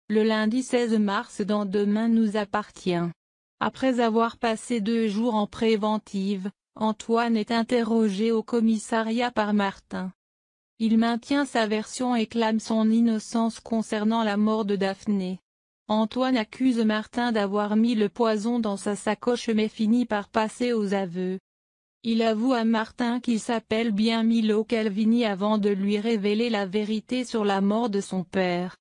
Le lundi 16 mars dans Demain nous appartient. Après avoir passé 2 jours en préventive, Antoine est interrogé au commissariat par Martin. Il maintient sa version et clame son innocence concernant la mort de Daphné. Antoine accuse Martin d'avoir mis le poison dans sa sacoche mais finit par passer aux aveux. Il avoue à Martin qu'il s'appelle bien Milo Calvini avant de lui révéler la vérité sur la mort de son père.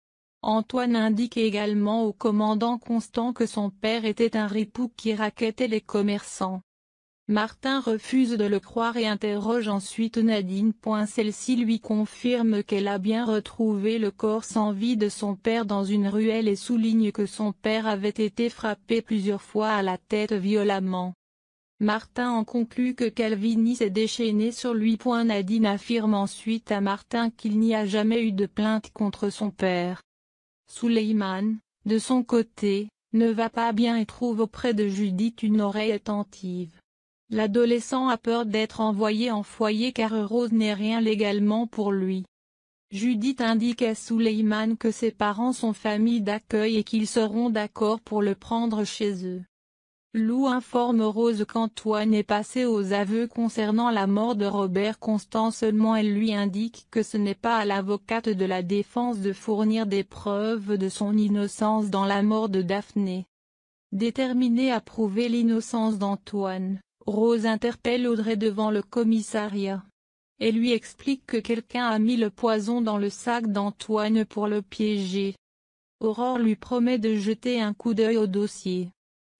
Antoine indique également au commandant Constant que son père était un ripou qui rackettait les commerçants. Martin refuse de le croire et interroge ensuite Nadine. Celle-ci lui confirme qu'elle a bien retrouvé le corps sans vie de son père dans une ruelle et souligne que son père avait été frappé plusieurs fois à la tête violemment. Martin en conclut que Calvini s'est déchaîné sur lui. Nadine affirme ensuite à Martin qu'il n'y a jamais eu de plainte contre son père. Souleymane, de son côté, ne va pas bien et trouve auprès de Judith une oreille attentive. L'adolescent a peur d'être envoyé en foyer car Rose n'est rien légalement pour lui. Judith indique à Souleymane que ses parents sont famille d'accueil et qu'ils seront d'accord pour le prendre chez eux. Lou informe Rose qu'Antoine est passé aux aveux concernant la mort de Robert Constant, seulement elle lui indique que ce n'est pas à l'avocate de la défense de fournir des preuves de son innocence dans la mort de Daphné. Déterminée à prouver l'innocence d'Antoine, Rose interpelle Audrey devant le commissariat. Elle lui explique que quelqu'un a mis le poison dans le sac d'Antoine pour le piéger. Aurore lui promet de jeter un coup d'œil au dossier.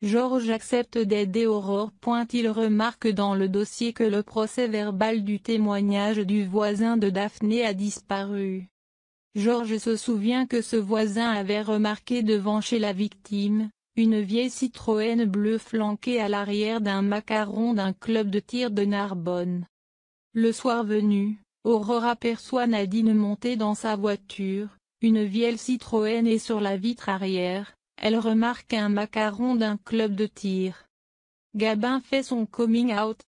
Georges accepte d'aider Aurore. Il remarque dans le dossier que le procès-verbal du témoignage du voisin de Daphné a disparu. Georges se souvient que ce voisin avait remarqué devant chez la victime une vieille Citroën bleue flanquée à l'arrière d'un macaron d'un club de tir de Narbonne. Le soir venu, Aurore aperçoit Nadine monter dans sa voiture, une vieille Citroën et sur la vitre arrière, elle remarque un macaron d'un club de tir. Gabin fait son coming out.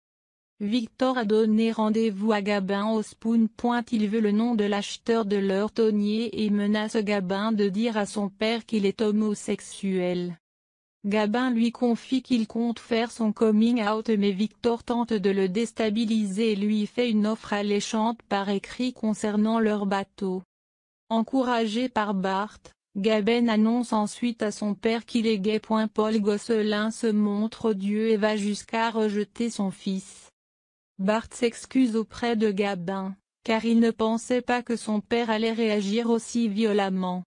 Victor a donné rendez-vous à Gabin au Spoon. Il veut le nom de l'acheteur de leur tonnier et menace Gabin de dire à son père qu'il est homosexuel. Gabin lui confie qu'il compte faire son coming out mais Victor tente de le déstabiliser et lui fait une offre alléchante par écrit concernant leur bateau. Encouragé par Bart, Gabin annonce ensuite à son père qu'il est gay. Paul Gosselin se montre odieux et va jusqu'à rejeter son fils. Bart s'excuse auprès de Gabin, car il ne pensait pas que son père allait réagir aussi violemment.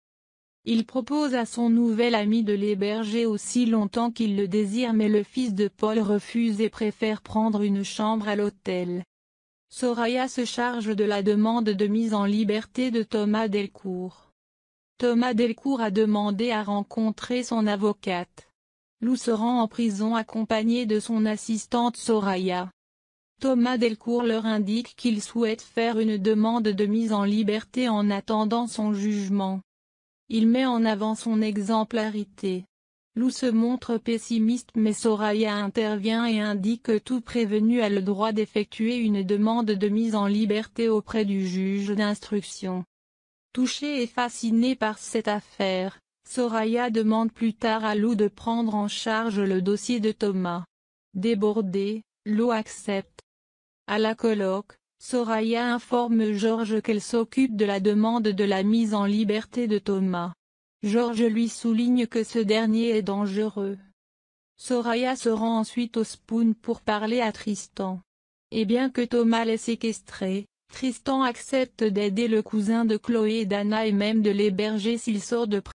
Il propose à son nouvel ami de l'héberger aussi longtemps qu'il le désire mais le fils de Paul refuse et préfère prendre une chambre à l'hôtel. Soraya se charge de la demande de mise en liberté de Thomas Delcourt. Thomas Delcourt a demandé à rencontrer son avocate. Lou se rend en prison accompagné de son assistante Soraya. Thomas Delcourt leur indique qu'il souhaite faire une demande de mise en liberté en attendant son jugement. Il met en avant son exemplarité. Lou se montre pessimiste mais Soraya intervient et indique que tout prévenu a le droit d'effectuer une demande de mise en liberté auprès du juge d'instruction. Touchée et fascinée par cette affaire, Soraya demande plus tard à Lou de prendre en charge le dossier de Thomas. Débordée, Lou accepte. À la colloque, Soraya informe Georges qu'elle s'occupe de la demande de la mise en liberté de Thomas. Georges lui souligne que ce dernier est dangereux. Soraya se rend ensuite au Spoon pour parler à Tristan. Et bien que Thomas l'ait séquestré, Tristan accepte d'aider le cousin de Chloé et d'Anna et même de l'héberger s'il sort de prison.